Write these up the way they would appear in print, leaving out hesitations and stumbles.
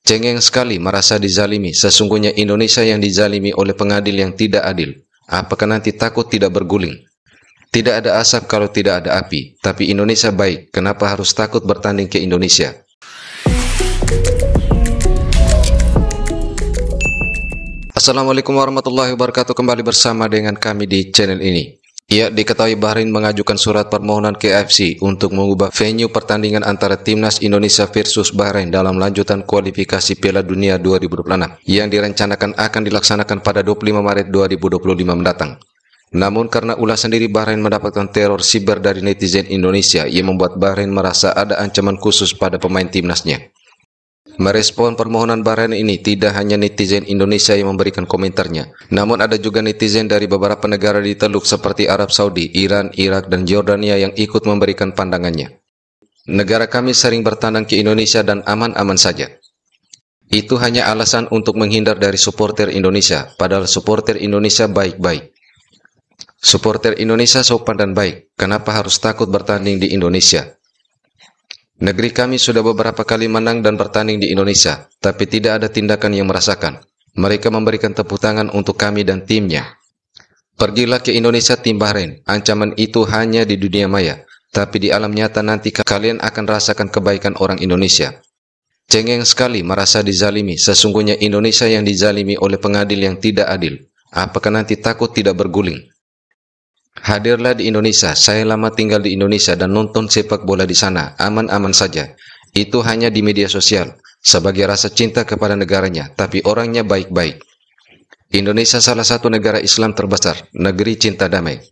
Cengeng sekali merasa dizalimi, sesungguhnya Indonesia yang dizalimi oleh pengadil yang tidak adil. Apakah nanti takut tidak berguling? Tidak ada asap kalau tidak ada api, tapi Indonesia baik, kenapa harus takut bertanding ke Indonesia? Assalamualaikum warahmatullahi wabarakatuh, kembali bersama dengan kami di channel ini. Ya, diketahui Bahrain mengajukan surat permohonan ke AFC untuk mengubah venue pertandingan antara Timnas Indonesia versus Bahrain dalam lanjutan kualifikasi Piala Dunia 2026 yang direncanakan akan dilaksanakan pada 25 Maret 2025 mendatang. Namun karena ulah sendiri Bahrain mendapatkan teror siber dari netizen Indonesia yang membuat Bahrain merasa ada ancaman khusus pada pemain timnasnya. Merespon permohonan Bahrain ini, tidak hanya netizen Indonesia yang memberikan komentarnya, namun ada juga netizen dari beberapa negara di Teluk seperti Arab Saudi, Iran, Irak, dan Jordania yang ikut memberikan pandangannya. Negara kami sering bertandang ke Indonesia dan aman-aman saja. Itu hanya alasan untuk menghindar dari supporter Indonesia, padahal supporter Indonesia baik-baik. Supporter Indonesia sopan dan baik, kenapa harus takut bertanding di Indonesia? Negeri kami sudah beberapa kali menang dan bertanding di Indonesia, tapi tidak ada tindakan yang merasakan. Mereka memberikan tepuk tangan untuk kami dan timnya. Pergilah ke Indonesia tim Bahrain, ancaman itu hanya di dunia maya, tapi di alam nyata nanti kalian akan rasakan kebaikan orang Indonesia. Cengeng sekali merasa dizalimi, sesungguhnya Indonesia yang dizalimi oleh pengadil yang tidak adil. Apakah nanti takut tidak berguling? Hadirlah di Indonesia, saya lama tinggal di Indonesia dan nonton sepak bola di sana, aman-aman saja. Itu hanya di media sosial, sebagai rasa cinta kepada negaranya, tapi orangnya baik-baik. Indonesia salah satu negara Islam terbesar, negeri cinta damai.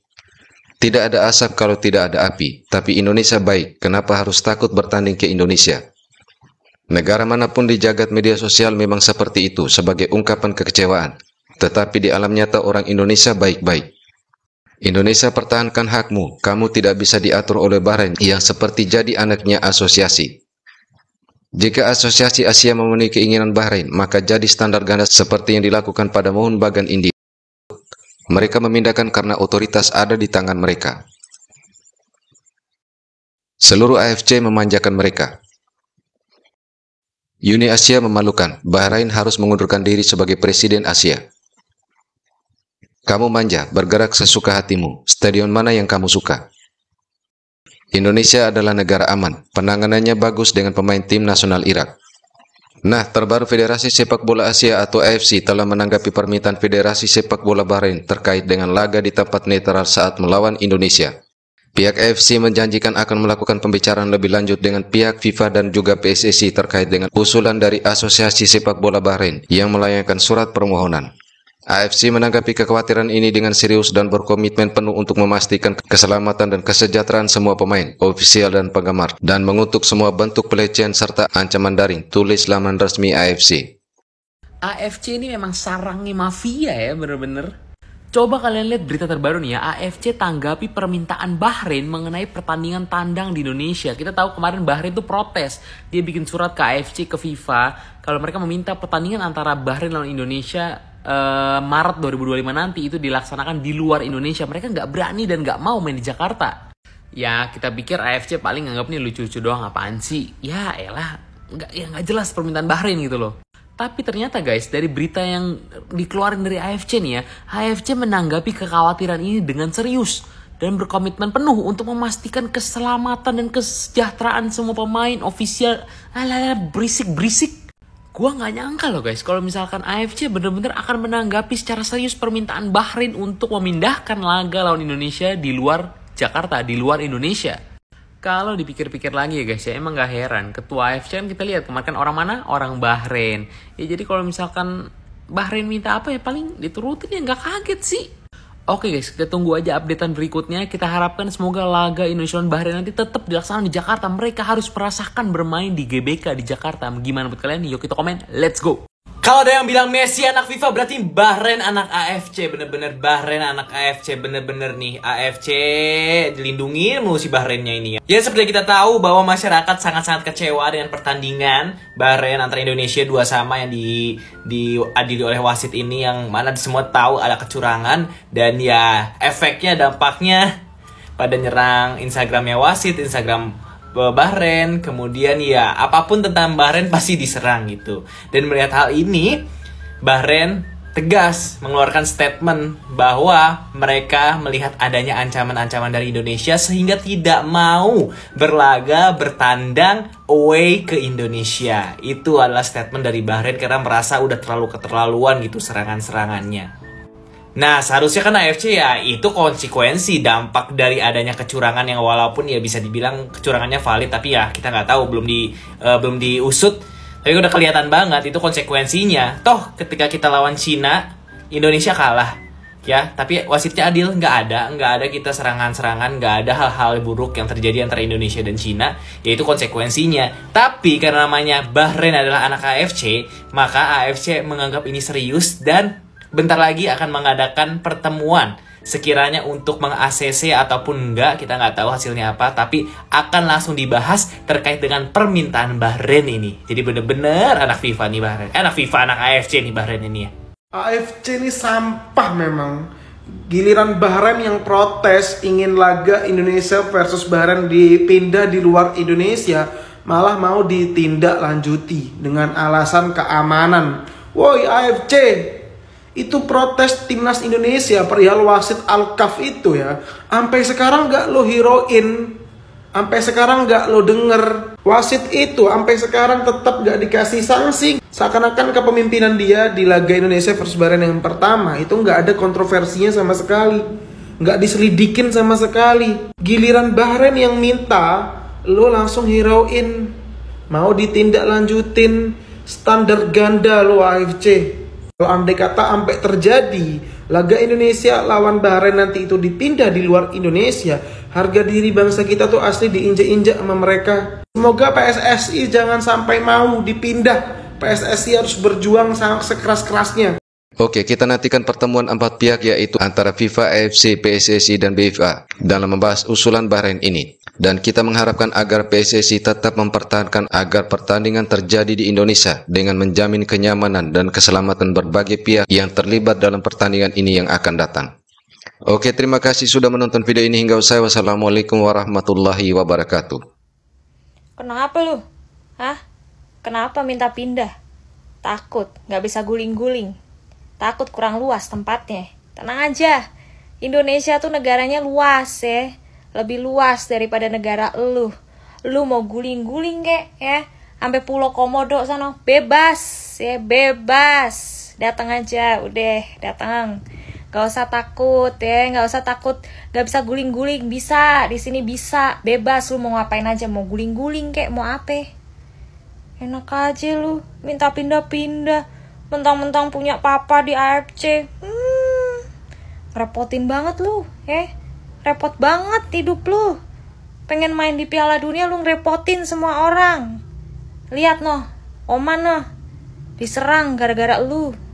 Tidak ada asap kalau tidak ada api, tapi Indonesia baik, kenapa harus takut bertanding ke Indonesia? Negara manapun di jagat media sosial memang seperti itu, sebagai ungkapan kekecewaan. Tetapi di alam nyata orang Indonesia baik-baik. Indonesia pertahankan hakmu, kamu tidak bisa diatur oleh Bahrain yang seperti jadi anaknya asosiasi. Jika asosiasi Asia memenuhi keinginan Bahrain, maka jadi standar ganda seperti yang dilakukan pada Mohun Bagan India. Mereka memindahkan karena otoritas ada di tangan mereka. Seluruh AFC memanjakan mereka. Uni Asia memalukan, Bahrain harus mengundurkan diri sebagai presiden Asia. Kamu manja, bergerak sesuka hatimu. Stadion mana yang kamu suka? Indonesia adalah negara aman. Penanganannya bagus dengan pemain tim nasional Irak. Nah, terbaru Federasi Sepak Bola Asia atau AFC telah menanggapi permintaan Federasi Sepak Bola Bahrain terkait dengan laga di tempat netral saat melawan Indonesia. Pihak AFC menjanjikan akan melakukan pembicaraan lebih lanjut dengan pihak FIFA dan juga PSSI terkait dengan usulan dari Asosiasi Sepak Bola Bahrain yang melayangkan surat permohonan. AFC menanggapi kekhawatiran ini dengan serius dan berkomitmen penuh untuk memastikan keselamatan dan kesejahteraan semua pemain, ofisial dan penggemar, dan mengutuk semua bentuk pelecehan serta ancaman daring, tulis laman resmi AFC. AFC ini memang sarangnya mafia ya, bener-bener. Coba kalian lihat berita terbaru nih ya, AFC tanggapi permintaan Bahrain mengenai pertandingan tandang di Indonesia. Kita tahu kemarin Bahrain tuh protes, dia bikin surat ke AFC, ke FIFA, kalau mereka meminta pertandingan antara Bahrain lawan Indonesia Maret 2025 nanti itu dilaksanakan di luar Indonesia. Mereka nggak berani dan nggak mau main di Jakarta. Ya kita pikir AFC paling nganggap nih lucu-lucu doang, apaan sih? Ya elah, nggak jelas permintaan Bahrain gitu loh. Tapi ternyata guys, dari berita yang dikeluarin dari AFC nih ya, AFC menanggapi kekhawatiran ini dengan serius dan berkomitmen penuh untuk memastikan keselamatan dan kesejahteraan semua pemain, ofisial. Berisik. Gua nggak nyangka loh guys, kalau misalkan AFC bener-bener akan menanggapi secara serius permintaan Bahrain untuk memindahkan laga lawan Indonesia di luar Jakarta, di luar Indonesia. Kalau dipikir-pikir lagi ya guys ya, emang gak heran. Ketua AFC kan kita lihat kemarin kan orang mana? Orang Bahrain. Ya jadi kalau misalkan Bahrain minta apa ya paling diturutin ya, nggak kaget sih. Oke guys, kita tunggu aja updatean berikutnya. Kita harapkan semoga laga Indonesia dan Bahrain nanti tetap dilaksanakan di Jakarta. Mereka harus merasakan bermain di GBK di Jakarta. Gimana menurut kalian? Yuk kita komen. Let's go! Kalau ada yang bilang Messi anak FIFA, berarti Bahrain anak AFC. Bener-bener Bahrain anak AFC. Bener-bener nih AFC dilindungi mulu si Bahrainnya ini ya. Ya seperti kita tahu bahwa masyarakat sangat-sangat kecewa dengan pertandingan Bahrain antara Indonesia 2-2 yang diadili oleh wasit ini, yang mana semua tahu ada kecurangan. Dan ya efeknya, dampaknya pada nyerang Instagramnya wasit, Instagram Bahrain, kemudian ya apapun tentang Bahrain pasti diserang gitu. Dan melihat hal ini, Bahrain tegas mengeluarkan statement bahwa mereka melihat adanya ancaman-ancaman dari Indonesia sehingga tidak mau berlaga bertandang away ke Indonesia. Itu adalah statement dari Bahrain karena merasa udah terlalu keterlaluan gitu serangan-serangannya. Nah, seharusnya kan AFC ya itu konsekuensi dampak dari adanya kecurangan yang walaupun ya bisa dibilang kecurangannya valid, tapi ya kita nggak tahu, belum diusut. Tapi udah kelihatan banget itu konsekuensinya. Toh ketika kita lawan Cina, Indonesia kalah. Ya, tapi wasitnya adil, nggak ada kita serangan-serangan, nggak ada hal-hal buruk yang terjadi antara Indonesia dan Cina, yaitu konsekuensinya. Tapi karena namanya Bahrain adalah anak AFC, maka AFC menganggap ini serius dan bentar lagi akan mengadakan pertemuan. Sekiranya untuk meng-ACC ataupun enggak, kita nggak tahu hasilnya apa, tapi akan langsung dibahas terkait dengan permintaan Bahrain ini. Jadi bener-bener anak FIFA nih Bahrain. Anak FIFA, anak AFC nih Bahrain ini ya. AFC ini sampah memang. Giliran Bahrain yang protes ingin laga Indonesia versus Bahrain dipindah di luar Indonesia, malah mau ditindaklanjuti dengan alasan keamanan. Woi AFC, itu protes timnas Indonesia perihal wasit Al-Kaf itu ya, sampai sekarang nggak lo hiroin, sampai sekarang nggak lo denger. Wasit itu sampai sekarang tetap nggak dikasih sanksi, seakan-akan kepemimpinan dia di laga Indonesia versus Bahrain yang pertama itu nggak ada kontroversinya sama sekali, nggak diselidikin sama sekali. Giliran Bahrain yang minta, lo langsung hiroin, mau ditindaklanjutin, standar ganda lo AFC. Kalau andai kata sampai terjadi laga Indonesia lawan Bahrain nanti itu dipindah di luar Indonesia, harga diri bangsa kita tuh asli diinjak-injak sama mereka. Semoga PSSI jangan sampai mau dipindah. PSSI harus berjuang sekeras-kerasnya. Oke, kita nantikan pertemuan empat pihak yaitu antara FIFA, AFC, PSSI, dan BFA dalam membahas usulan Bahrain ini. Dan kita mengharapkan agar PSSI tetap mempertahankan agar pertandingan terjadi di Indonesia dengan menjamin kenyamanan dan keselamatan berbagai pihak yang terlibat dalam pertandingan ini yang akan datang. Oke, terima kasih sudah menonton video ini hingga usai. Wassalamualaikum warahmatullahi wabarakatuh. Kenapa lu? Hah? Kenapa minta pindah? Takut, nggak bisa guling-guling. Takut kurang luas tempatnya. Tenang aja, Indonesia tuh negaranya luas ya. Lebih luas daripada negara lu. Lu mau guling-guling kek ya, sampai Pulau Komodo sana, bebas ya, bebas. Datang aja, udah datang. Gak usah takut ya, gak usah takut. Gak bisa guling-guling, bisa di sini bisa, bebas. Lu mau ngapain aja, mau guling-guling kek, mau apa? Enak aja lu, minta pindah-pindah. Mentang-mentang punya papa di AFC. Repotin banget lu ya. Repot banget hidup lu. Pengen main di Piala Dunia lu ngerepotin semua orang. Lihat noh, Oman noh, diserang gara-gara lu.